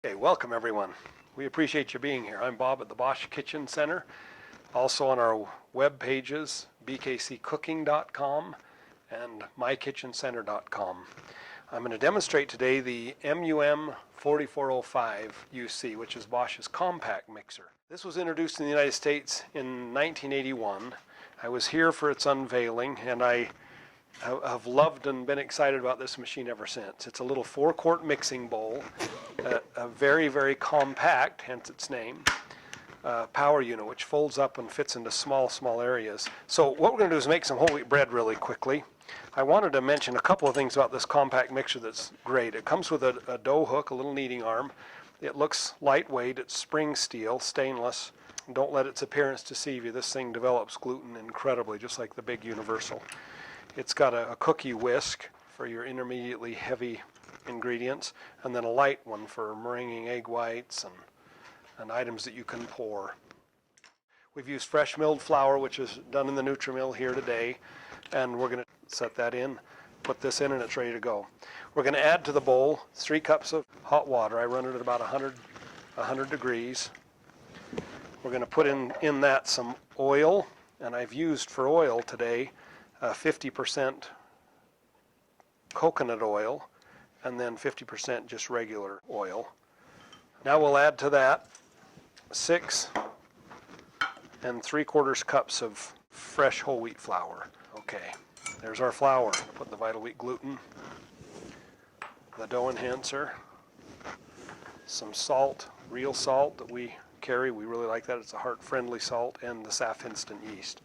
Okay, welcome everyone. We appreciate you being here. I'm Bob at the Bosch Kitchen Center. Also on our web pages, bkccooking.com and mykitchencenter.com. I'm going to demonstrate today the MUM4405UC, which is Bosch's compact mixer. This was introduced in the United States in 1981. I was here for its unveiling, and I have loved and been excited about this machine ever since. It's a little 4-quart mixing bowl, a very, very compact, hence its name, power unit, which folds up and fits into small areas. So what we're going to do is make some whole wheat bread really quickly. I wanted to mention a couple of things about this compact mixer that's great. It comes with a dough hook, a little kneading arm. It looks lightweight. It's spring steel, stainless. Don't let its appearance deceive you. This thing develops gluten incredibly, just like the big Universal. It's got a cookie whisk for your intermediately heavy ingredients, and then a light one for meringuing egg whites and items that you can pour. We've used fresh milled flour, which is done in the Nutri-Mill here today, and we're going to set that in, put this in, and it's ready to go. We're going to add to the bowl 3 cups of hot water. I run it at about 100 degrees. We're going to put in that some oil, and I've used for oil today 50% coconut oil and then 50% just regular oil. Now we'll add to that 6 3/4 cups of fresh whole wheat flour. Okay, there's our flour. Put the Vital Wheat gluten, the dough enhancer, some salt, real salt that we carry. We really like that. It's a heart-friendly salt, and the SAF instant yeast.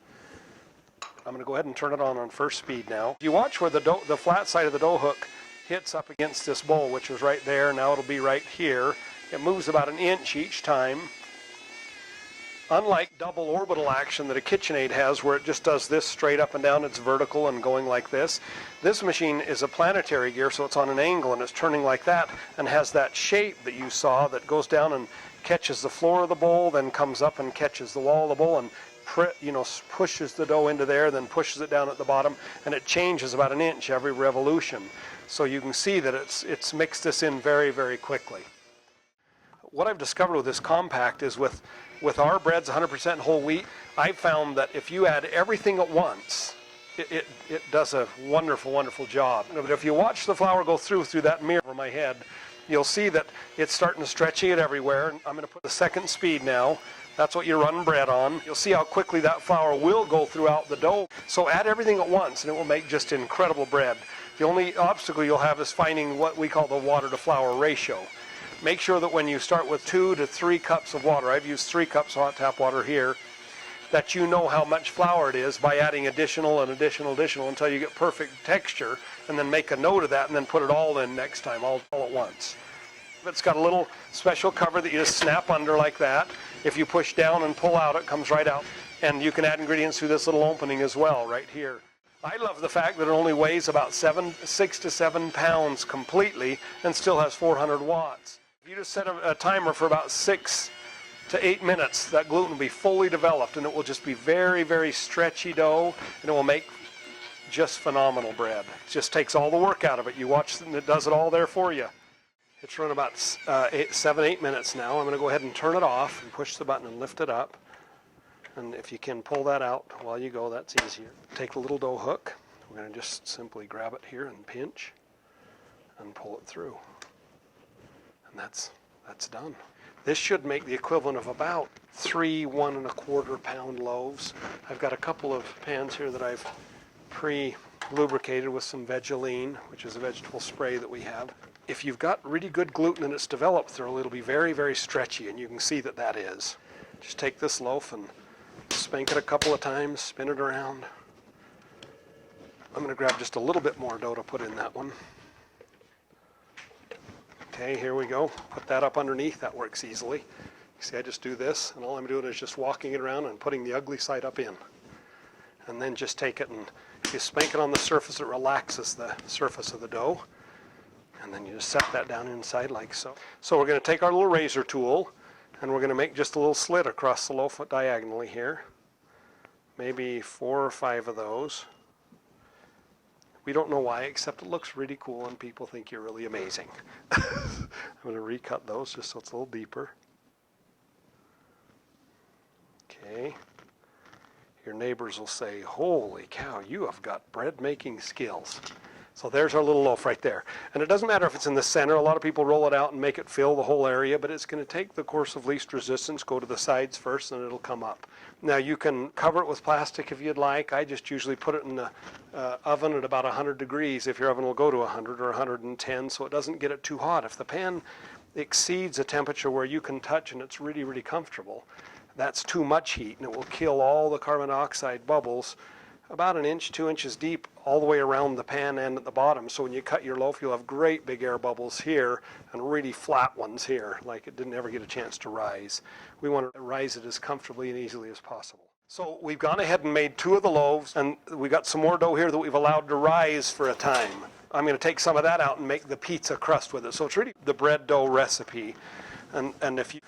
I'm going to go ahead and turn it on first speed now. If you watch where the flat side of the dough hook hits up against this bowl, which was right there, now it'll be right here. It moves about 1 inch each time. Unlike double orbital action that a KitchenAid has, where it just does this straight up and down, it's vertical and going like this. This machine is a planetary gear, so it's on an angle and it's turning like that and has that shape that you saw that goes down and catches the floor of the bowl, then comes up and catches the wall of the bowl and pushes the dough into there, then pushes it down at the bottom, and it changes about 1 inch every revolution. So you can see that it's mixed this in very, very quickly. What I've discovered with this compact is with our breads 100% whole wheat, I've found that if you add everything at once, it does a wonderful, wonderful job. But if you watch the flour go through that mirror over my head, you'll see that it's starting to stretch it everywhere. I'm going to put the 2nd speed now. That's what you're running bread on. You'll see how quickly that flour will go throughout the dough. So add everything at once and it will make just incredible bread. The only obstacle you'll have is finding what we call the water to flour ratio. Make sure that when you start with 2 to 3 cups of water, I've used 3 cups of hot tap water here, that you know how much flour it is by adding additional and additional until you get perfect texture, and then make a note of that and then put it all in next time, all at once. It's got a little special cover that you just snap under like that. If you push down and pull out, it comes right out. And you can add ingredients through this little opening as well, right here. I love the fact that it only weighs about 6 to 7 pounds completely and still has 400 watts. If you just set a timer for about 6 to 8 minutes, that gluten will be fully developed and it will just be very, very stretchy dough, and it will make just phenomenal bread. It just takes all the work out of it. You watch and it does it all there for you. It's run about 7-8 minutes now. I'm going to go ahead and turn it off and push the button and lift it up. And if you can pull that out while you go, that's easier. Take a little dough hook. We're going to just simply grab it here and pinch and pull it through. And that's done. This should make the equivalent of about 3 1¼ pound loaves. I've got a couple of pans here that I've pre-lubricated with some Vegeline, which is a vegetable spray that we have. If you've got really good gluten and it's developed thoroughly, it'll be very, very stretchy, and you can see that is. Just take this loaf and spank it a couple of times, spin it around. I'm going to grab just a little bit more dough to put in that one. Okay, here we go. Put that up underneath. That works easily. See, I just do this, and all I'm doing is just walking it around and putting the ugly side up in. And then just take it, and if you spank it on the surface, it relaxes the surface of the dough. And then you just set that down inside like so. So we're going to take our little razor tool, and we're going to make just a little slit across the loaf diagonally here. Maybe 4 or 5 of those. We don't know why, except it looks really cool and people think you're really amazing. I'm going to recut those just so it's a little deeper. Okay. Your neighbors will say, holy cow, you have got bread making skills. So there's our little loaf right there. And it doesn't matter if it's in the center. A lot of people roll it out and make it fill the whole area, but it's going to take the course of least resistance, go to the sides first, and it'll come up. Now you can cover it with plastic if you'd like. I just usually put it in the oven at about 100 degrees if your oven will go to 100 or 110, so it doesn't get it too hot. If the pan exceeds a temperature where you can touch and it's really, really comfortable, that's too much heat and it will kill all the carbon dioxide bubbles about 1 inch, 2 inches deep all the way around the pan and at the bottom. So when you cut your loaf, you'll have great big air bubbles here and really flat ones here, like it didn't ever get a chance to rise. We want to rise it as comfortably and easily as possible. So we've gone ahead and made 2 of the loaves, and we got some more dough here that we've allowed to rise for a time. I'm going to take some of that out and make the pizza crust with it. So it's really the bread dough recipe. And if you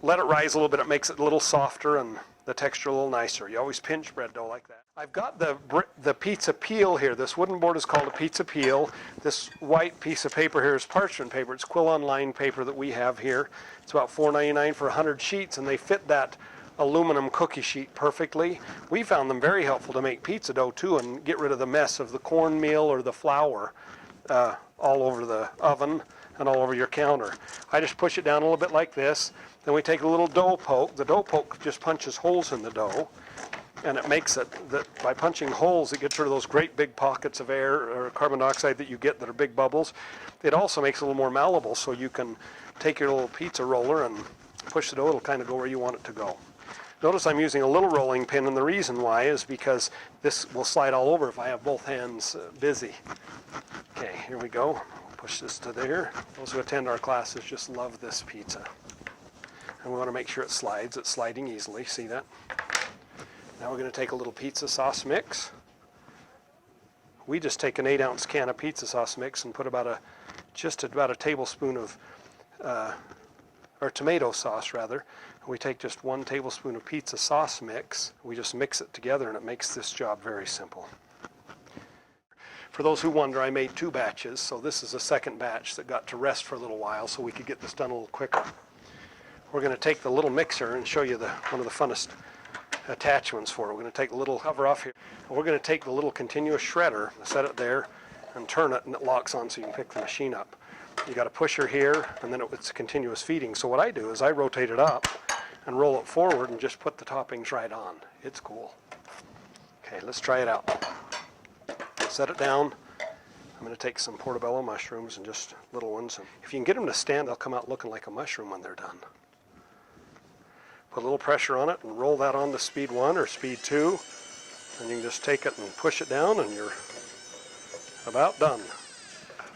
let it rise a little bit, it makes it a little softer and the texture a little nicer. You always pinch bread dough like that. I've got the pizza peel here. This wooden board is called a pizza peel. This white piece of paper here is parchment paper. It's quill-on line paper that we have here. It's about $4.99 for 100 sheets, and they fit that aluminum cookie sheet perfectly. We found them very helpful to make pizza dough too and get rid of the mess of the cornmeal or the flour all over the oven and all over your counter. I just push it down a little bit like this. Then we take a little dough poke. The dough poke just punches holes in the dough, and it makes it that by punching holes, it gets rid of those great big pockets of air or carbon dioxide that you get that are big bubbles. It also makes it a little more malleable, so you can take your little pizza roller and push the dough. It'll kind of go where you want it to go. Notice I'm using a little rolling pin, and the reason why is because this will slide all over if I have both hands busy. Okay, here we go. Push this to there. Those who attend our classes just love this pizza. And we want to make sure it slides. It's sliding easily. See that? Now we're going to take a little pizza sauce mix. We just take an 8-ounce can of pizza sauce mix and put just about a tablespoon of, or tomato sauce rather. We take just 1 tablespoon of pizza sauce mix. We just mix it together and it makes this job very simple. For those who wonder, I made 2 batches, so this is a second batch that got to rest for a little while so we could get this done a little quicker. We're going to take the little mixer and show you one of the funnest attachments for it. We're going to take a little cover off here. And we're going to take the little continuous shredder, set it there, and turn it, and it locks on so you can pick the machine up. You got a pusher here, and then it's continuous feeding. So what I do is I rotate it up and roll it forward and just put the toppings right on. It's cool. Okay, let's try it out. Set it down. I'm going to take some portobello mushrooms and just little ones. And if you can get them to stand, they'll come out looking like a mushroom when they're done. Put a little pressure on it and roll that on to speed 1 or speed 2. And you can just take it and push it down and you're about done.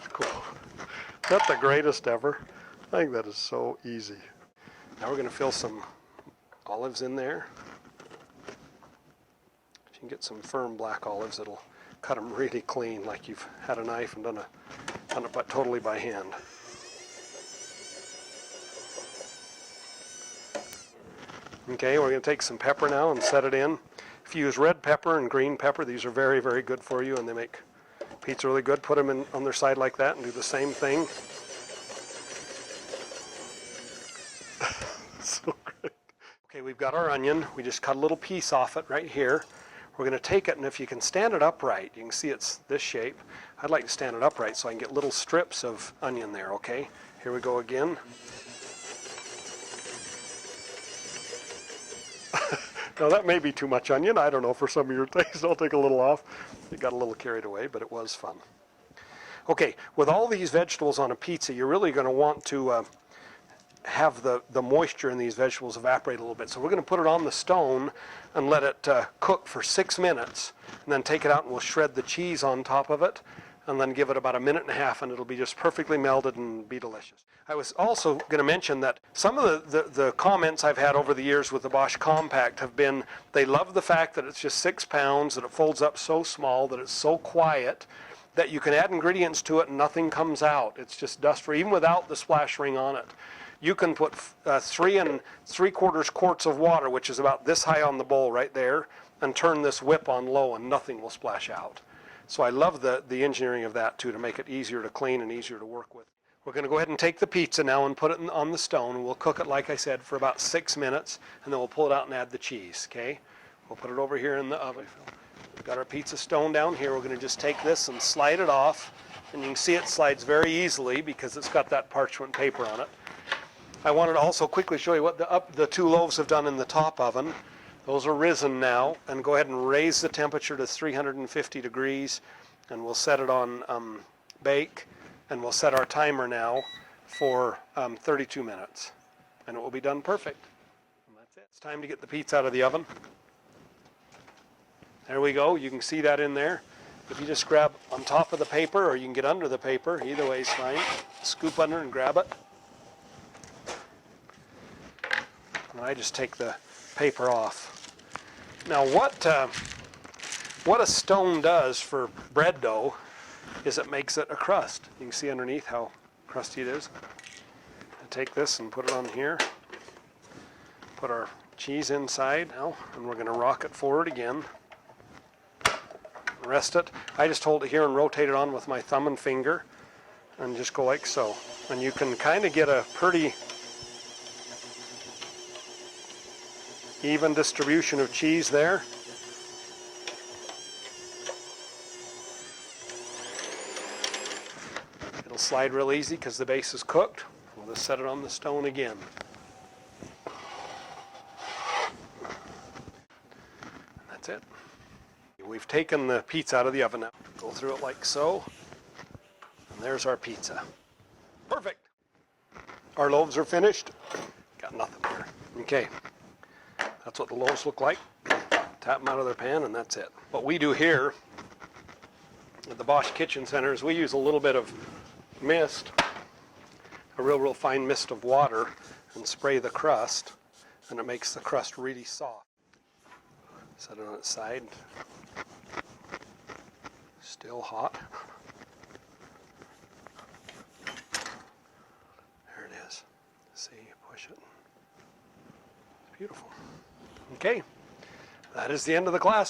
Cool. That's the greatest ever. I think that is so easy. Now we're going to fill some olives in there. You can get some firm black olives that'll cut them really clean, like you've had a knife and done it but totally by hand. Okay, we're going to take some pepper now and set it in. If you use red pepper and green pepper, these are very, very good for you, and they make pizza really good. Put them on their side like that and do the same thing. So great. Okay, we've got our onion. We just cut a little piece off it right here. We're going to take it, and if you can stand it upright, you can see it's this shape. I'd like to stand it upright so I can get little strips of onion there, okay? Here we go again. Now that may be too much onion. I don't know, for some of your taste. I'll take a little off. It got a little carried away, but it was fun. Okay, with all these vegetables on a pizza, you're really going to want to have the moisture in these vegetables evaporate a little bit. So we're going to put it on the stone and let it cook for 6 minutes, and then take it out and we'll shred the cheese on top of it, and then give it about 1.5 minutes, and it'll be just perfectly melted and be delicious. I was also going to mention that some of the comments I've had over the years with the Bosch Compact have been, they love the fact that it's just 6 pounds, that it folds up so small, that it's so quiet, that you can add ingredients to it and nothing comes out. It's just dust-free, even without the splash ring on it. You can put 3 3/4 quarts of water, which is about this high on the bowl right there, and turn this whip on low and nothing will splash out. So I love the engineering of that too, to make it easier to clean and easier to work with. We're going to go ahead and take the pizza now and put it on the stone. We'll cook it, like I said, for about 6 minutes, and then we'll pull it out and add the cheese, okay? We'll put it over here in the oven. We've got our pizza stone down here. We're going to just take this and slide it off, and you can see it slides very easily because it's got that parchment paper on it. I wanted to also quickly show you what the 2 loaves have done in the top oven. Those are risen now, and go ahead and raise the temperature to 350 degrees, and we'll set it on bake. And we'll set our timer now for 32 minutes. And it will be done perfect. And that's it. It's time to get the pizza out of the oven. There we go. You can see that in there. If you just grab on top of the paper, or you can get under the paper, either way is fine. Scoop under and grab it. And I just take the paper off. Now what a stone does for bread dough is it makes it a crust. You can see underneath how crusty it is. I take this and put it on here. Put our cheese inside now, and we're going to rock it forward again. Rest it. I just hold it here and rotate it on with my thumb and finger, and just go like so. And you can kind of get a pretty even distribution of cheese there. It'll slide real easy because the base is cooked. We'll just set it on the stone again. And that's it. We've taken the pizza out of the oven now. Go through it like so. And there's our pizza. Perfect. Our loaves are finished. Got nothing here. Okay. That's what the loaves look like. Tap them out of their pan, and that's it. What we do here at the Bosch Kitchen Center is we use a little bit of mist, a real fine mist of water, and spray the crust, and it makes the crust really soft. Set it on its side. Still hot. There it is. See, push it. It's beautiful. Okay, that is the end of the class.